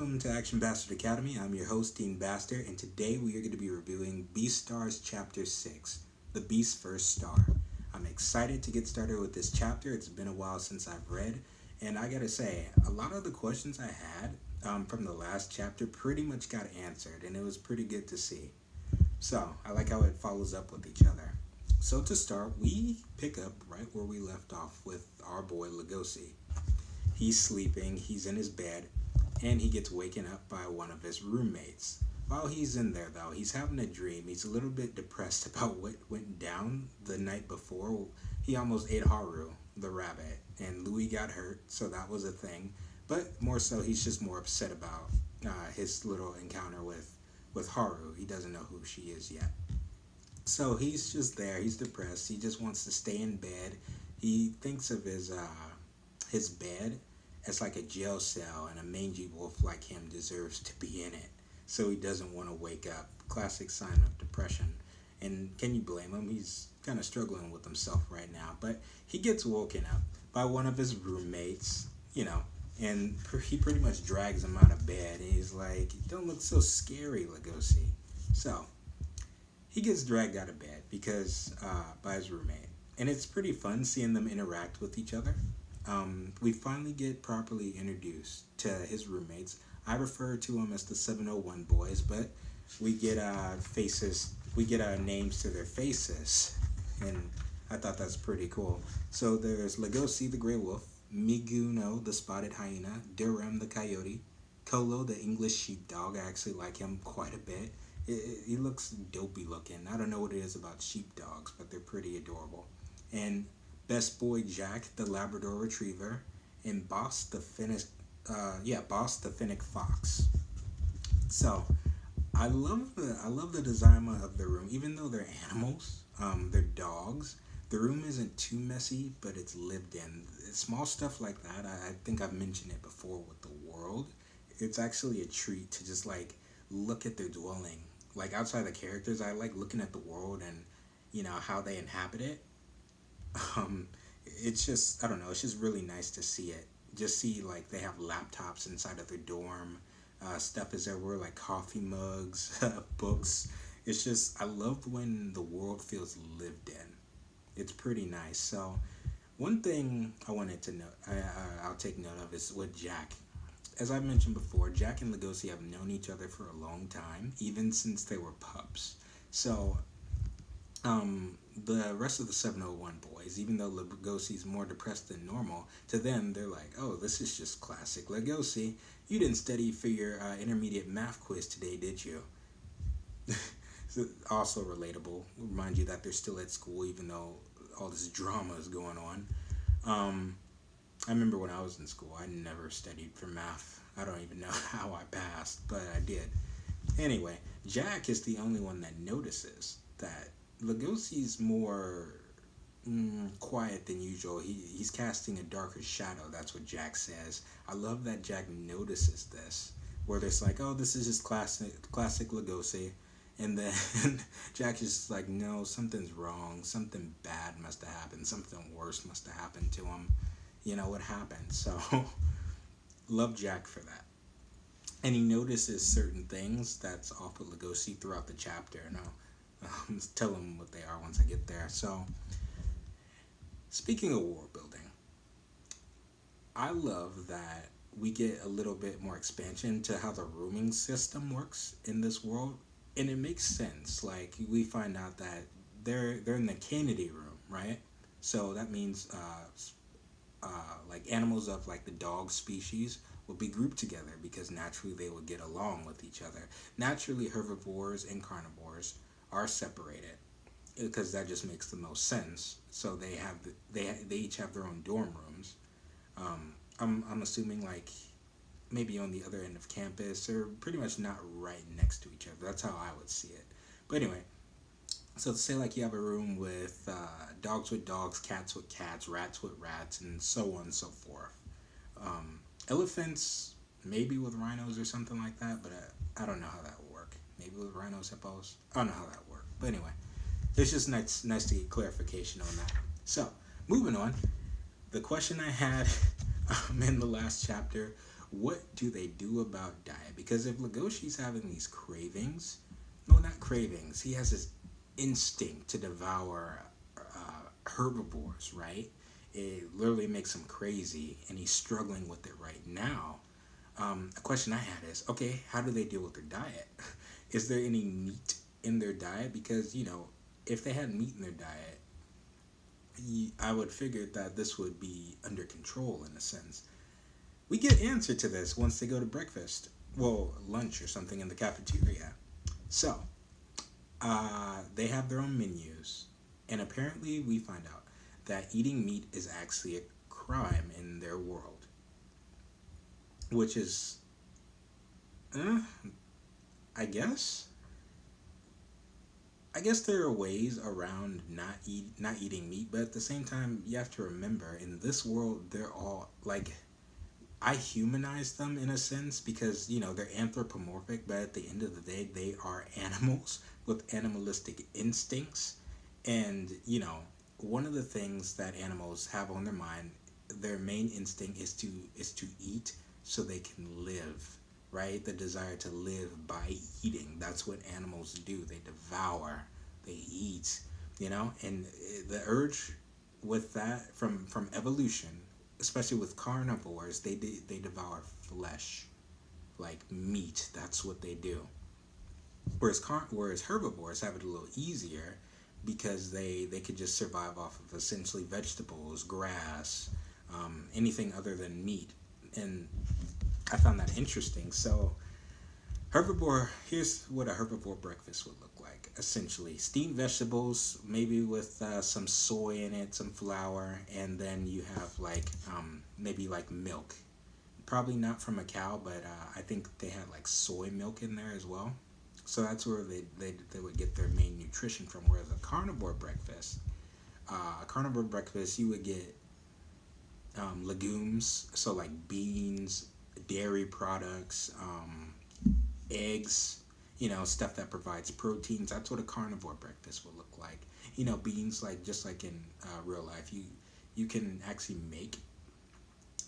welcome to Action Bastard Academy. I'm your host, Dean Beastar, and today we are going to be reviewing Beastars Chapter 6, The Beast's First Star. I'm excited to get started with this chapter. It's been a while since I've read, and I gotta say, a lot of the questions I had from the last chapter pretty much got answered, and it was pretty good to see. So, I like how it follows up with each other. So to start, we pick up right where we left off with our boy Lugosi. He's sleeping, he's in his bed, and he gets waken up by one of his roommates. While he's in there, though, he's having a dream. He's a little bit depressed about what went down the night before. He almost ate Haru, the rabbit, and Louis got hurt, so that was a thing. But more so, he's just more upset about his little encounter with Haru. He doesn't know who she is yet. So he's just there. He's depressed. He just wants to stay in bed. He thinks of his bed as like a jail cell, and a mangy wolf like him deserves to be in it. So he doesn't want to wake up. Classic sign of depression. And can you blame him? He's kind of struggling with himself right now. But he gets woken up by one of his roommates, and he pretty much drags him out of bed. And he's like, "Don't look so scary, Lugosi." So he gets dragged out of bed because by his roommate. And it's pretty fun seeing them interact with each other. We finally get properly introduced to his roommates. I refer to them as the 701 boys, but we get faces. We get names to their faces, and I thought that's pretty cool. So there's Lugosi the gray wolf, Miguno the spotted hyena, Durham the coyote, Kolo the English sheepdog. I actually like him quite a bit. He looks dopey looking. I don't know what it is about sheepdogs, but they're pretty adorable. And Best Boy Jack, the Labrador Retriever, and Boss the Finnick Fox. So, I love the design of the room. Even though they're animals, they're dogs. The room isn't too messy, but it's lived in. Small stuff like that. I think I've mentioned it before with the world. It's actually a treat to just like look at their dwelling. Like outside the characters, I like looking at the world and how they inhabit it. It's just, I don't know, it's just really nice to see it. Just see, like, they have laptops inside of their dorm. Stuff is everywhere, like coffee mugs, books. It's just, I love when the world feels lived in. It's pretty nice. So, one thing I wanted to note, I'll take note of is with Jack. As I mentioned before, Jack and Lugosi have known each other for a long time, even since they were pups. So, the rest of the 701 boys, even though Lugosi's more depressed than normal, to them, they're like, "Oh, this is just classic Lugosi. You didn't study for your intermediate math quiz today, did you?" So, also relatable. Remind you that they're still at school, even though all this drama is going on. I remember when I was in school, I never studied for math. I don't even know how I passed, but I did. Anyway, Jack is the only one that notices that Lugosi's more quiet than usual. He's casting a darker shadow. That's what Jack says. I love that Jack notices this, where there's like, "Oh, this is just classic Lugosi," and then Jack is just like, "No, something's wrong. Something bad must have happened. Something worse must have happened to him. What happened?" So, love Jack for that. And he notices certain things that's off with Lugosi throughout the chapter, and I'll tell them what they are once I get there. So, speaking of world building, I love that we get a little bit more expansion to how the rooming system works in this world, and it makes sense. Like, we find out that they're in the Kennedy room, right? So that means like animals of like the dog species will be grouped together because naturally they will get along with each other. Naturally, herbivores and carnivores are separated because that just makes the most sense. So they each have their own dorm rooms. I'm assuming like maybe on the other end of campus, or pretty much not right next to each other. That's how I would see it. But anyway, so say like you have a room with dogs with dogs, cats with cats, rats with rats, and so on and so forth. Elephants maybe with rhinos or something like that, but I don't know how that would work. Maybe with rhinos, hippos. I don't know how that would work. But anyway, it's just nice to get clarification on that. So, moving on. The question I had in the last chapter what do they do about diet? Because if Legoshi's having these cravings, no, not cravings, he has this instinct to devour herbivores, right? It literally makes him crazy, and he's struggling with it right now. A question I had is, okay, how do they deal with their diet? Is there any meat in their diet? Because, if they had meat in their diet, I would figure that this would be under control in a sense. We get answer to this once they go to breakfast. Well, lunch or something in the cafeteria. So, they have their own menus. And apparently we find out that eating meat is actually a crime in their world. Which is, I guess. I guess there are ways around not eating meat, but at the same time, you have to remember in this world they're all like, I humanize them in a sense because they're anthropomorphic, but at the end of the day, they are animals with animalistic instincts, and one of the things that animals have on their mind, their main instinct is to eat so they can live. Right? The desire to live by eating. That's what animals do. They devour, they eat, and the urge with that from evolution, especially with carnivores, they devour flesh, like meat. That's what they do. Whereas herbivores have it a little easier because they could just survive off of essentially vegetables, grass, anything other than meat. And I found that interesting. So, here's what a herbivore breakfast would look like. Essentially, steamed vegetables, maybe with some soy in it, some flour, and then you have maybe milk. Probably not from a cow, but I think they had soy milk in there as well. So that's where they would get their main nutrition from. Whereas a carnivore breakfast, you would get legumes, so like beans, dairy products, eggs, stuff that provides proteins. That's what a carnivore breakfast will look like. Beans, just like in real life, you can actually make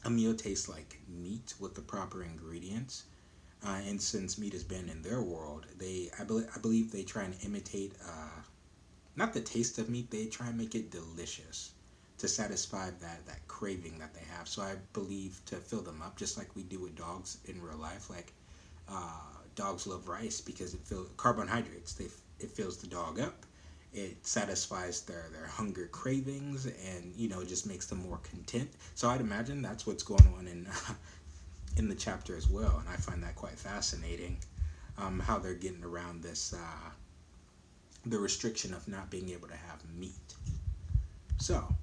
a meal taste like meat with the proper ingredients. And since meat has been in their world, I believe they try and imitate, not the taste of meat, they try and make it delicious to satisfy that craving that they have. So I believe to fill them up, just like we do with dogs in real life. Dogs love rice because it fills carbohydrates. It fills the dog up. It satisfies their hunger cravings, and it just makes them more content. So I'd imagine that's what's going on in the chapter as well, and I find that quite fascinating. How they're getting around this the restriction of not being able to have meat. So.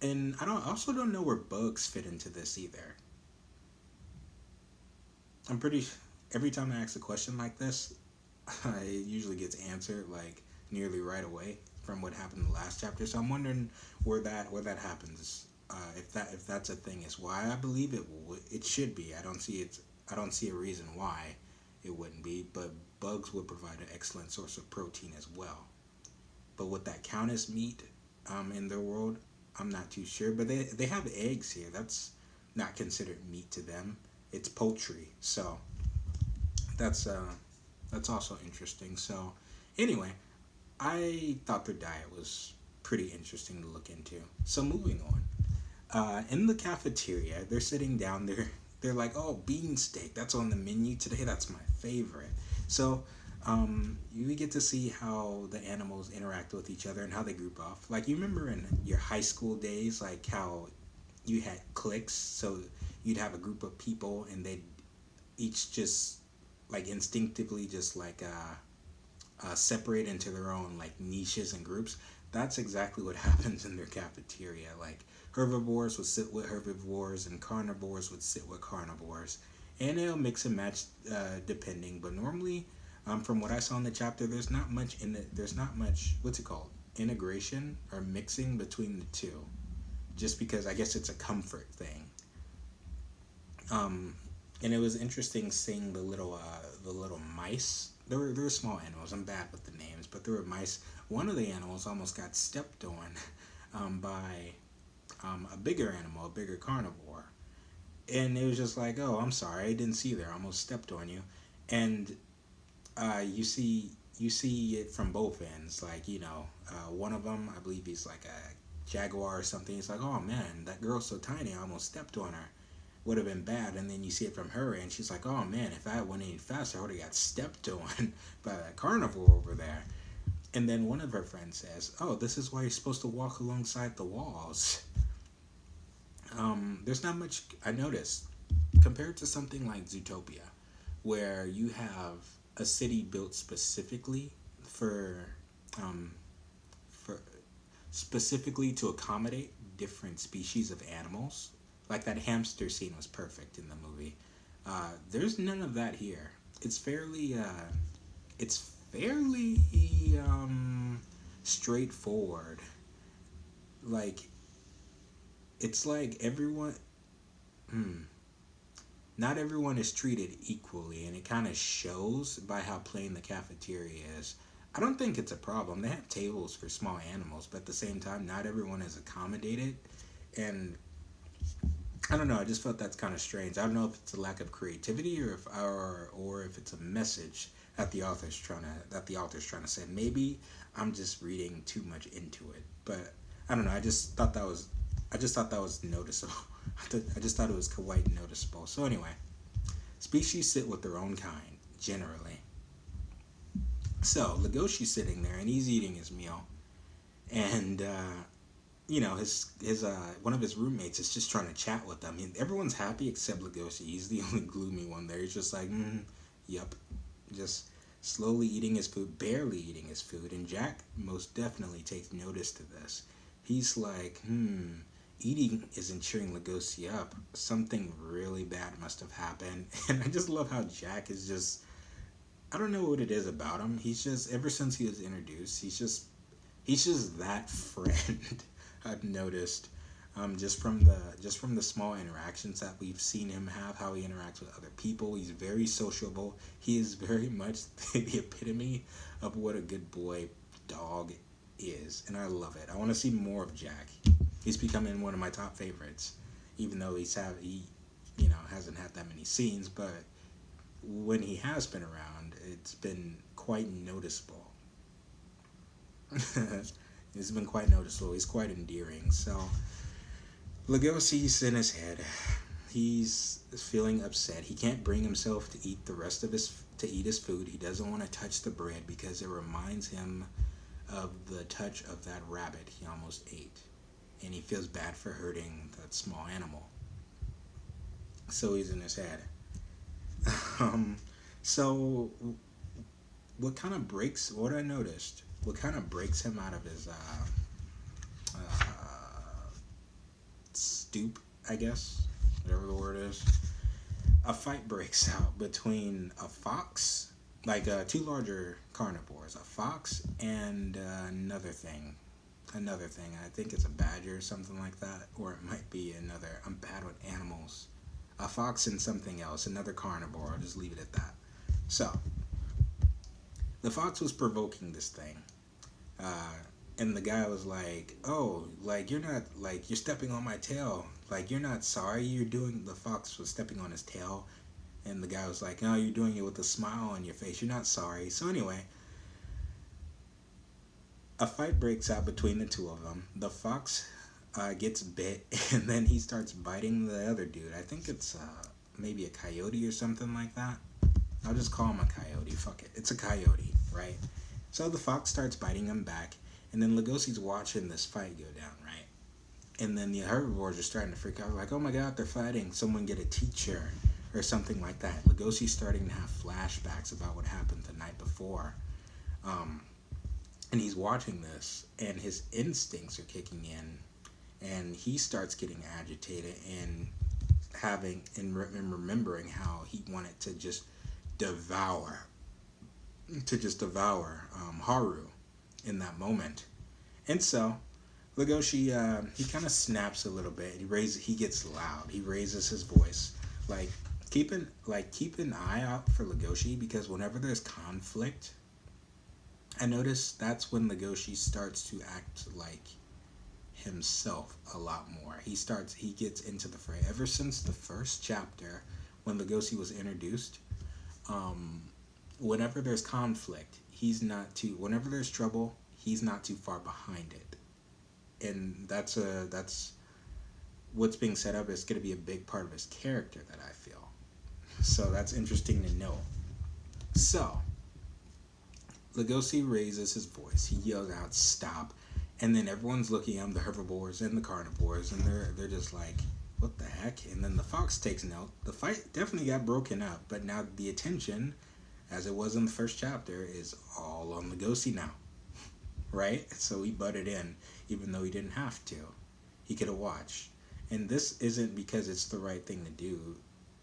And I also don't know where bugs fit into this either. Every time I ask a question like this, it usually gets answered nearly right away from what happened in the last chapter. So I'm wondering where that happens. If that's a thing is why I believe it should be. I don't see a reason why it wouldn't be. But bugs would provide an excellent source of protein as well. But would that count as meat in their world? I'm not too sure, but they have eggs here. That's not considered meat to them. It's poultry. So that's also interesting. So anyway, I thought their diet was pretty interesting to look into. So moving on. In the cafeteria, they're sitting down. They're like, oh, bean steak. That's on the menu today. That's my favorite. So you get to see how the animals interact with each other and how they group off. You remember in your high school days, how you had cliques. So you'd have a group of people and they'd each just instinctively just separate into their own niches and groups. That's exactly what happens in their cafeteria. Herbivores would sit with herbivores and carnivores would sit with carnivores, and they'll mix and match depending. But normally, from what I saw in the chapter, there's not much integration or mixing between the two, just because I guess it's a comfort thing. And it was interesting seeing the little mice. They were small animals. I'm bad with the names, but there were mice. One of the animals almost got stepped on by a bigger animal, a bigger carnivore. And it was just like, oh, I'm sorry, I didn't see you there. I almost stepped on you. And you see it from both ends. Like, one of them, I believe he's like a jaguar or something. He's like, oh man, that girl's so tiny, I almost stepped on her. Would have been bad. And then you see it from her end. She's like, oh man, if I had went any faster, I would have got stepped on by that carnivore over there. And then one of her friends says, oh, this is why you're supposed to walk alongside the walls. There's not much I noticed compared to something like Zootopia, where you have a city built for um, for specifically to accommodate different species of animals. Like that hamster scene was perfect in the movie. There's none of that here. It's fairly straightforward. Like it's like everyone. Hmm, not everyone is treated equally, and it kind of shows by how plain the cafeteria is. I don't think it's a problem. They have tables for small animals, but at the same time, not everyone is accommodated, and I don't know. I just felt that's kind of strange. I don't know if it's a lack of creativity or if it's a message that the author's trying to say. Maybe I'm just reading too much into it, but I don't know. I just thought that was noticeable. I just thought it was quite noticeable. So anyway, species sit with their own kind generally. So Legoshi's sitting there and he's eating his meal, and his one of his roommates is just trying to chat with him. Everyone's happy except Legoshi. He's the only gloomy one there. He's just like, yep, just slowly eating his food, barely eating his food. And Jack most definitely takes notice to this. He's like, eating isn't cheering Legoshi up. Something really bad must have happened. And I just love how Jack is just, I don't know what it is about him. He's just, ever since he was introduced, he's just that friend. I've noticed, just from the small interactions that we've seen him have, how he interacts with other people. He's very sociable. He is very much the epitome of what a good boy dog is, and I love it. I want to see more of Jack. He's becoming one of my top favorites, even though he hasn't had that many scenes. But when he has been around, it's been quite noticeable. It's been quite noticeable. He's quite endearing. So Legoshi's in his head. He's feeling upset. He can't bring himself to eat his food. He doesn't want to touch the bread because it reminds him of the touch of that rabbit he almost ate. And he feels bad for hurting that small animal. So he's in his head. So what I noticed, what kind of breaks him out of his stoop, I guess, whatever the word is, a fight breaks out between a fox, like two larger carnivores, a fox and another thing. I think it's a badger or something like that, or it might be another. I'm bad with animals. A fox and something else, another carnivore. I'll just leave it at that. So the fox was provoking this thing, and the guy was like, "Oh, like you're stepping on my tail. Like you're not sorry. The fox was stepping on his tail, and the guy was like, "No, you're doing it with a smile on your face. You're not sorry." So anyway, a fight breaks out between the two of them. The fox gets bit, and then he starts biting the other dude. I think it's maybe a coyote or something like that. I'll just call him a coyote. Fuck it. It's a coyote, right? So the fox starts biting him back, and then Legoshi's watching this fight go down, right? And then the herbivores are starting to freak out, like, oh my god, they're fighting. Someone get a teacher or something like that. Legoshi's starting to have flashbacks about what happened the night before. And he's watching this, and his instincts are kicking in, and he starts getting agitated and remembering how he wanted to just devour Haru in that moment. And so Legoshi, he kind of snaps a little bit. He gets loud. He raises his voice. Keep an eye out for Legoshi, because whenever there's conflict, I notice that's when Legoshi starts to act like himself a lot more. He gets into the fray. Ever since the first chapter, when Legoshi was introduced, um, whenever there's conflict, whenever there's trouble, he's not too far behind it. And that's what's being set up is going to be a big part of his character that I feel. So that's interesting to know. So, Legoshi raises his voice. He yells out, "Stop!" And then everyone's looking at him, the herbivores and the carnivores, and they're just like, "What the heck?" And then the fox takes note. The fight definitely got broken up, but now the attention, as it was in the first chapter, is all on Legoshi now, right? So he butted in, even though he didn't have to. He could have watched. And this isn't because it's the right thing to do.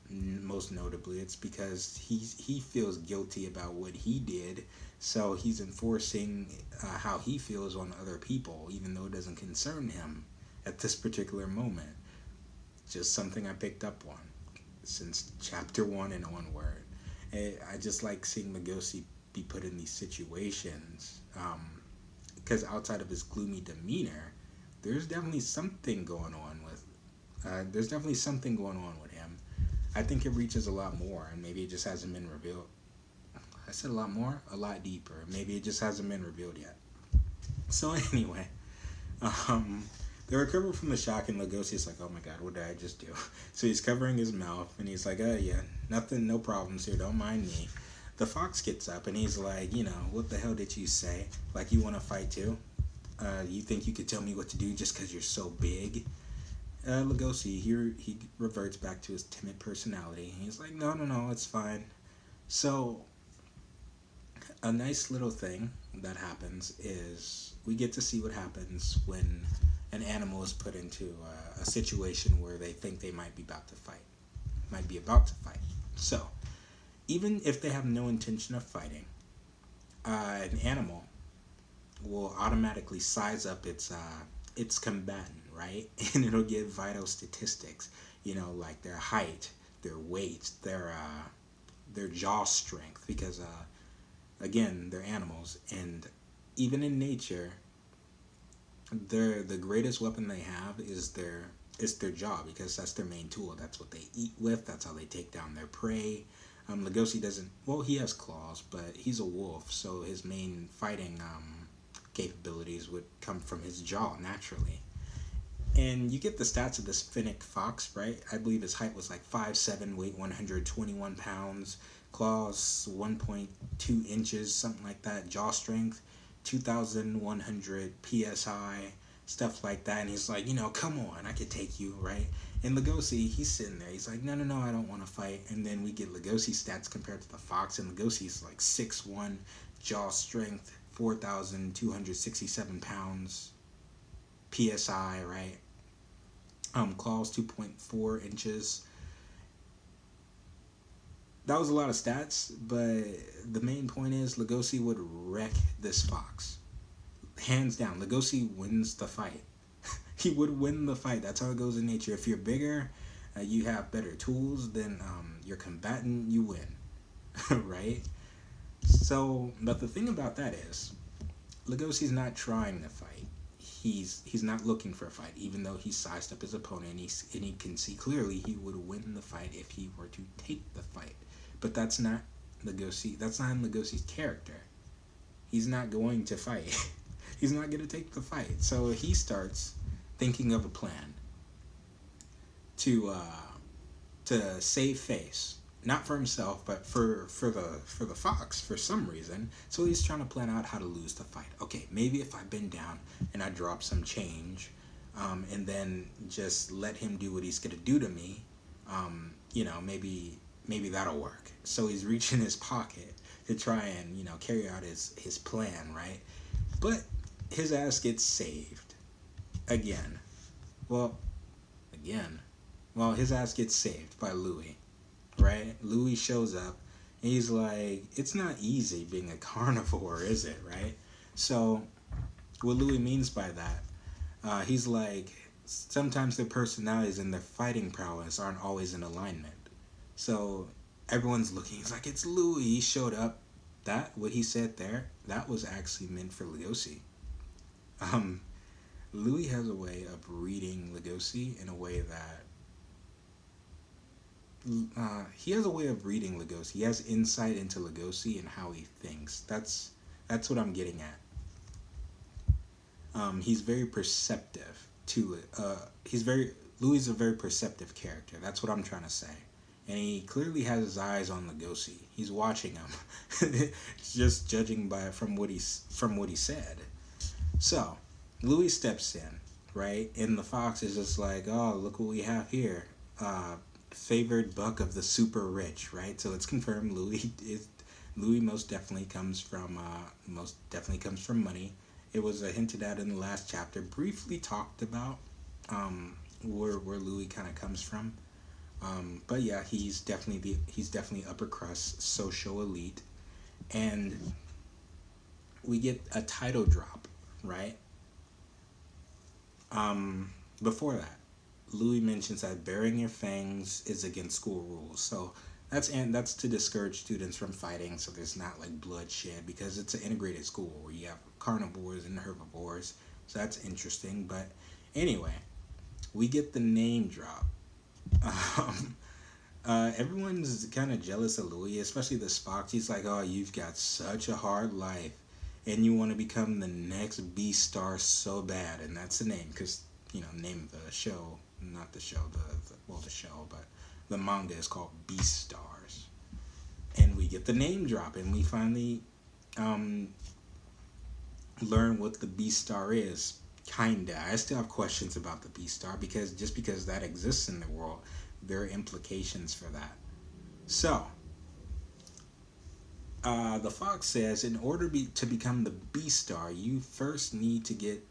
Most notably, it's because he feels guilty about what he did, so he's enforcing how he feels on other people, even though it doesn't concern him at this particular moment. Just something I picked up on since chapter 1 and onward. I just like seeing Legoshi be put in these situations, because outside of his gloomy demeanor, there's definitely something going on with him. I think it reaches a lot more, and maybe it just hasn't been revealed. I said a lot more, a lot deeper. Maybe it just hasn't been revealed yet. So anyway, they recover from the shock, and Legoshi's like, "Oh my god, what did I just do?" So he's covering his mouth, and he's like, yeah, nothing, no problems here, don't mind me." The fox gets up, and he's like, "What the hell did you say? Like, you want to fight too? You think you could tell me what to do just because you're so big?" Legoshi, he reverts back to his timid personality. He's like, no, it's fine. So, a nice little thing that happens is we get to see what happens when an animal is put into a situation where they think they might be about to fight. So, even if they have no intention of fighting, an animal will automatically size up its combatant, right? And it'll give vital statistics, like their height, their weight, their jaw strength, because again, they're animals, and even in nature, the greatest weapon they have is their jaw, because that's their main tool. That's what they eat with. That's how they take down their prey. Legoshi doesn't. Well, he has claws, but he's a wolf, so his main fighting capabilities would come from his jaw naturally. And you get the stats of this Finnick fox, right? I believe his height was like 5'7", weight 121 pounds, claws 1.2 inches, something like that, jaw strength 2,100 psi, stuff like that. And he's like, come on, I could take you, right? And Legoshi, he's sitting there. He's like, no, I don't want to fight. And then we get Legoshi stats compared to the fox, and Legoshi's like 6'1", jaw strength 4,267 pounds psi, right? Claws 2.4 inches. That was a lot of stats, but the main point is Legoshi would wreck this fox. Hands down, Legoshi wins the fight. He would win the fight. That's how it goes in nature. If you're bigger, you have better tools, then you're combatant, you win. Right? So, but the thing about that is, Legoshi's not trying to fight. He's not looking for a fight, even though he sized up his opponent, and he can see clearly he would win the fight if he were to take the fight. But that's not Legoshi. That's not in Legoshi's character. He's not going to fight. He's not going to take the fight. So he starts thinking of a plan to save face. Not for himself, but for the fox, for some reason. So he's trying to plan out how to lose the fight. Okay, maybe if I bend down and I drop some change, and then just let him do what he's gonna do to me, maybe that'll work. So he's reaching his pocket to try and carry out his plan, right? But his ass gets saved again. Well, his ass gets saved by Louis. Right? Louis shows up, and he's like, it's not easy being a carnivore, is it, right? So, what Louis means by that, he's like, sometimes their personalities and their fighting prowess aren't always in alignment. So, everyone's looking, he's like, it's Louis, he showed up. What he said there, that was actually meant for Legoshi. Louis has a way of reading Lugosi in a way that he has a way of reading Lugosi. He has insight into Lugosi and how he thinks. That's what I'm getting at. He's very perceptive to it. He's very Louis is a very perceptive character. That's what I'm trying to say. And he clearly has his eyes on Lugosi. He's watching him, just judging by from what he said. So, Louis steps in, right, and the fox is just like, "Oh, look what we have here, favored buck of the super rich," right? So it's confirmed Louis most definitely comes from money. It was hinted at in the last chapter, briefly talked about, where Louis kind of comes from. But yeah, he's definitely upper crust, social elite, and we get a title drop, right? Before that, Louis mentions that bearing your fangs is against school rules. So that's to discourage students from fighting, so there's not like bloodshed, because it's an integrated school where you have carnivores and herbivores. So that's interesting. But anyway, we get the name drop. Um, Everyone's kind of jealous of Louis, especially this fox. He's like, "Oh, you've got such a hard life, and you want to become the next Beastar so bad," and that's the name, because name of the show, not the show, the show, but the manga is called Beastars, and we get the name drop, and we finally um, learn what the Beastar is. Kinda. I still have questions about the Beastar, because just because that exists in the world, there are implications for that. So, the fox says, to become the Beastar, you first need to get.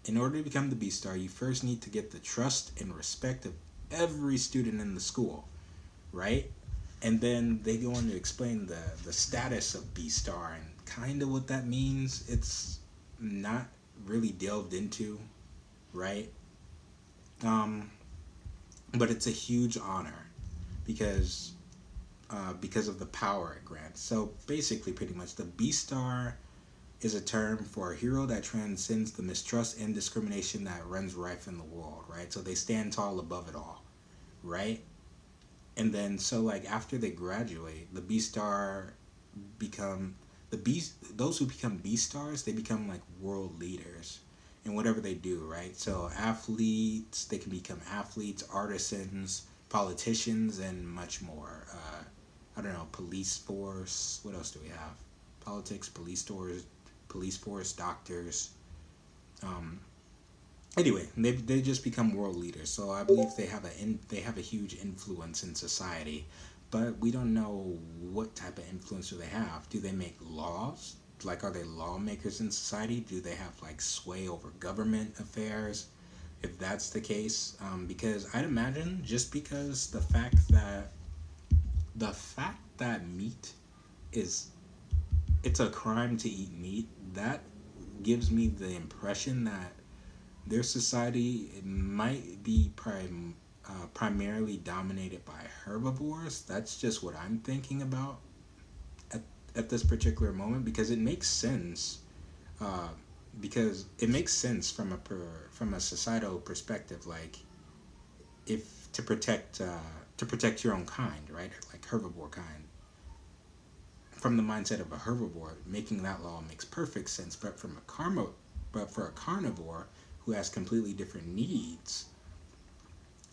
In order to become the Beastar, you first need to get the trust and respect of every student in the school, right? And then they go on to explain the status of Beastar and kind of what that means. It's not really delved into, right? Um, but it's a huge honor because of the power it grants. So basically, pretty much, the Beastar is a term for a hero that transcends the mistrust and discrimination that runs rife in the world, right? So they stand tall above it all, right? And then, so like after they graduate, the Beastar become those who become Beastars, they become like world leaders in whatever they do, right? So athletes, they can become athletes, artisans, politicians, and much more. I don't know, police force. What else do we have? Politics, police force, doctors. Um, Anyway, they just become world leaders. So I believe they have a huge influence in society, but we don't know what type of influence do they have. Do they make laws? Like, are they lawmakers in society? Do they have like sway over government affairs? If that's the case, because I'd imagine, just because the fact that meat is it's a crime to eat meat, that gives me the impression that their society might be primarily dominated by herbivores. That's just what I'm thinking about at, at this particular moment, because it makes sense. Uh, because it makes sense from a societal perspective, like, if to protect your own kind, right? Like herbivore kind. From the mindset of a herbivore, making that law makes perfect sense. But for a carnivore who has completely different needs,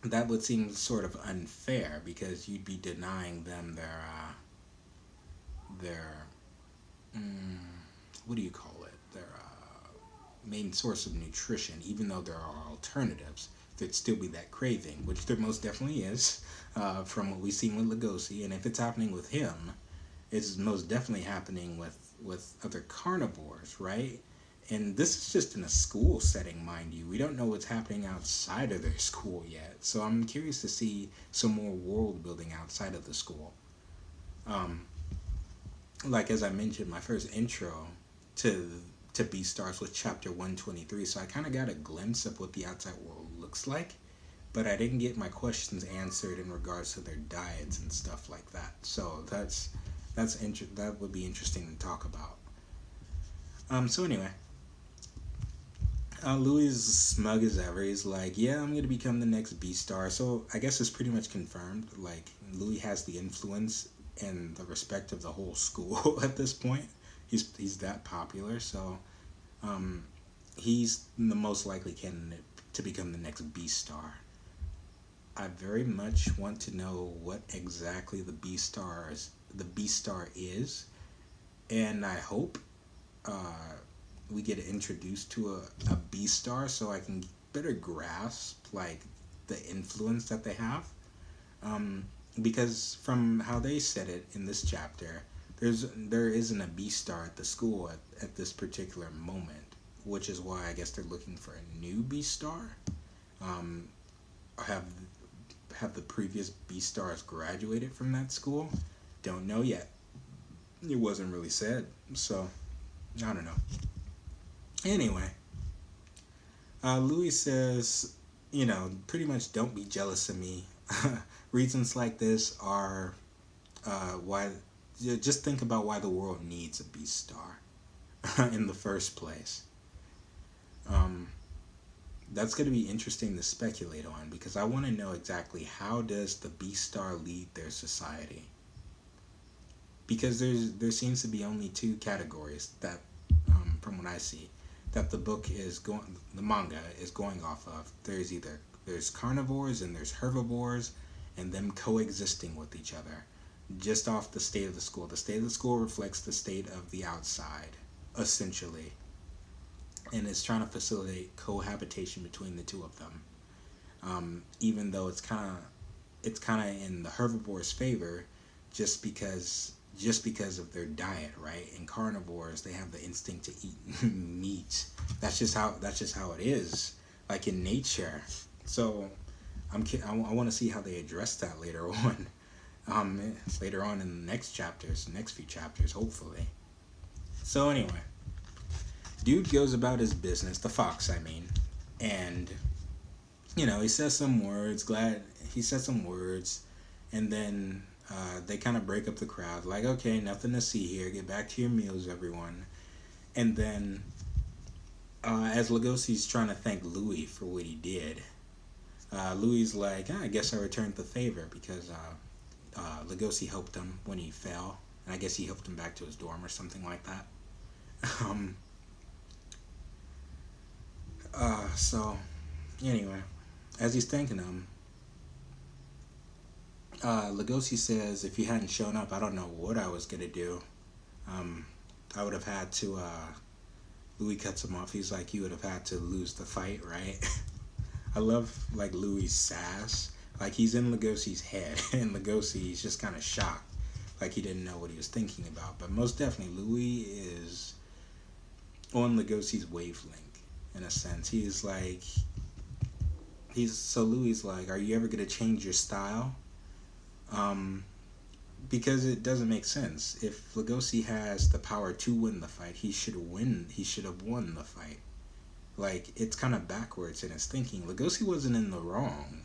that would seem sort of unfair, because you'd be denying them their what do you call it? Their main source of nutrition, even though there are alternatives. There'd still be that craving, which there most definitely is, from what we've seen with Lugosi. And if it's happening with him, it's most definitely happening with other carnivores, right? And this is just in a school setting, mind you. We don't know what's happening outside of their school yet. So I'm curious to see some more world building outside of the school. Um, like, as I mentioned, my first intro to Beastars was chapter 123. So I kind of got a glimpse of what the outside world looks like, but I didn't get my questions answered in regards to their diets and stuff like that. So that would be interesting to talk about. So anyway, Louis is smug as ever. He's like, yeah, I'm gonna become the next Beastar. So I guess it's pretty much confirmed. Like Louis has the influence and the respect of the whole school at this point. He's that popular. So um, he's the most likely candidate to become the next Beastar. I very much want to know what exactly the Beastar is, and I hope uh, we get introduced to a Beastar so I can better grasp like the influence that they have. Um, because from how they said it in this chapter, there isn't a Beastar at the school at this particular moment, which is why I guess they're looking for a new Beastar. Um, have have the previous Beastars graduated from that school? Don't know yet. It wasn't really said, so I don't know. Anyway, Louis says, pretty much don't be jealous of me. Reasons like this are why. Just think about why the world needs a Beast Star in the first place. Um, that's going to be interesting to speculate on because I want to know exactly how does the Beast Star lead their society. Because there seems to be only two categories that, from what I see, that the manga is going off of. There's carnivores and there's herbivores, and them coexisting with each other, just off the state of the school. The state of the school reflects the state of the outside, essentially, and it's trying to facilitate cohabitation between the two of them. Even though it's kind of in the herbivores' favor, just because of their diet, right? And carnivores, they have the instinct to eat meat. That's just how it is, like in nature. So I want to see how they address that later on. Later on in the next few chapters, hopefully. So anyway, dude goes about his business, the fox, I mean, and he says some words. Glad he said some words, and then they kind of break up the crowd. Like, okay, nothing to see here. Get back to your meals, everyone. And then, as Lugosi's trying to thank Louis for what he did, Louis like, I guess I returned the favor because Lugosi helped him when he fell, and I guess he helped him back to his dorm or something like that. um, so anyway, as he's thanking him, Lugosi says, if you hadn't shown up, I don't know what I was gonna do. Um, I would have had to. Louis cuts him off. He's like, you would have had to lose the fight, right? I love like Louis' sass. Like he's in Lugosi's head, and Lugosi's just kind of shocked, like he didn't know what he was thinking about. But most definitely, Louis is on Lugosi's wavelength in a sense. Louis like, are you ever gonna change your style? Um, because it doesn't make sense. If Lugosi has the power to win the fight, he should win. He should have won the fight. Like it's kind of backwards in his thinking. Lugosi wasn't in the wrong,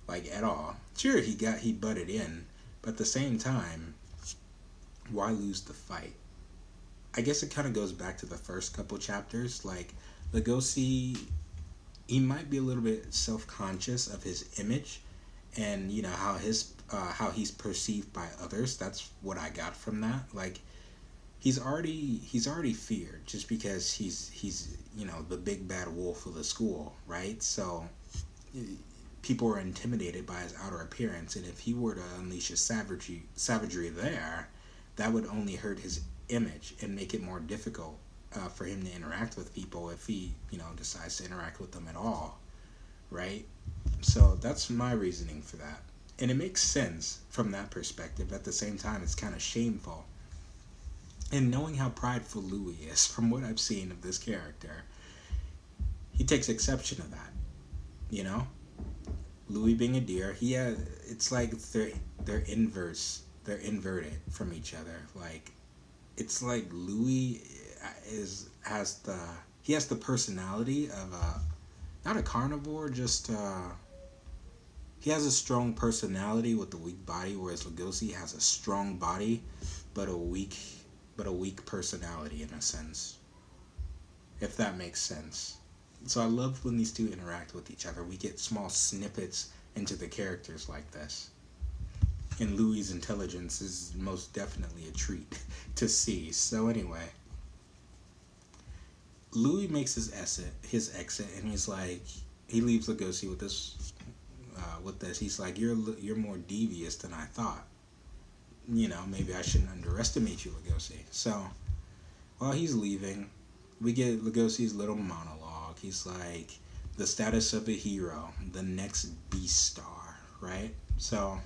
like at all. Sure, he butted in, but at the same time, why lose the fight? I guess it kind of goes back to the first couple chapters. Like Lugosi, he might be a little bit self-conscious of his image, and how he's perceived by others. That's what I got from that. Like he's already feared just because he's the big bad wolf of the school, right? So people are intimidated by his outer appearance, and if he were to unleash his savagery there, that would only hurt his image and make it more difficult for him to interact with people if he decides to interact with them at all, right? So that's my reasoning for that, and it makes sense from that perspective. At the same time, it's kind of shameful. And knowing how prideful Louis is, from what I've seen of this character, he takes exception to that. You know, Louis being a deer, it's like they're inverse. They're inverted from each other. Like it's like Louis has the personality of not a carnivore, just he has a strong personality with a weak body, whereas Lugosi has a strong body but a weak personality in a sense. If that makes sense. So I love when these two interact with each other. We get small snippets into the characters like this. And Louis' intelligence is most definitely a treat to see. So anyway, Louis makes his exit, and he's like, he leaves Lugosi with this, He's like, you're more devious than I thought. Maybe I shouldn't underestimate you, Lugosi. So while he's leaving, we get Lugosi's little monologue. He's like, the status of a hero, the next Beastar, right? So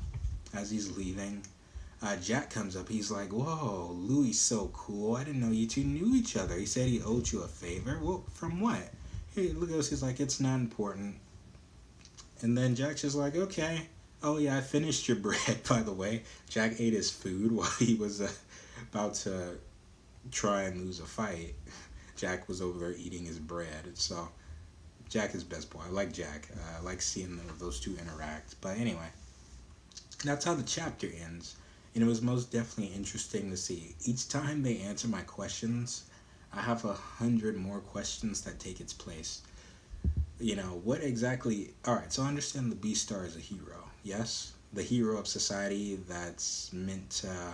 as he's leaving, Jack comes up. He's like, whoa, Louis so cool. I didn't know you two knew each other. He said he owed you a favor. Well, from what? Hey, Lugosi's like, it's not important. And then Jack's just like, okay. Oh, yeah, I finished your bread, by the way. Jack ate his food while he was about to try and lose a fight. Jack was over there eating his bread. So, Jack is best boy. I like Jack. I like seeing those two interact. But anyway, that's how the chapter ends. And it was most definitely interesting to see. Each time they answer my questions, I have 100 more questions that take its place. What exactly... Alright, so I understand the Beastar is a hero. Yes? The hero of society that's meant to...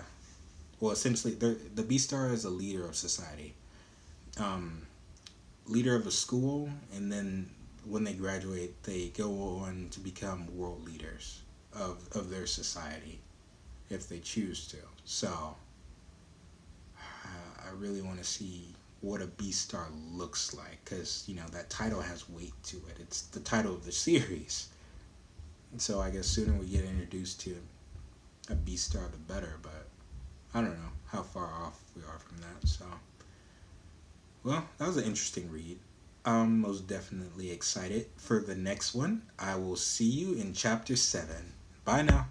Well, essentially, the Beastar is a leader of society. Leader of a school, and then when they graduate, they go on to become world leaders of their society, if they choose to. So, I really want to see what a Beastar looks like, because that title has weight to it. It's the title of the series, so I guess sooner we get introduced to a Beastar, the better. But I don't know how far off we are from that. So, well, that was an interesting read. I'm most definitely excited for the next one. I will see you in chapter 7. Bye now.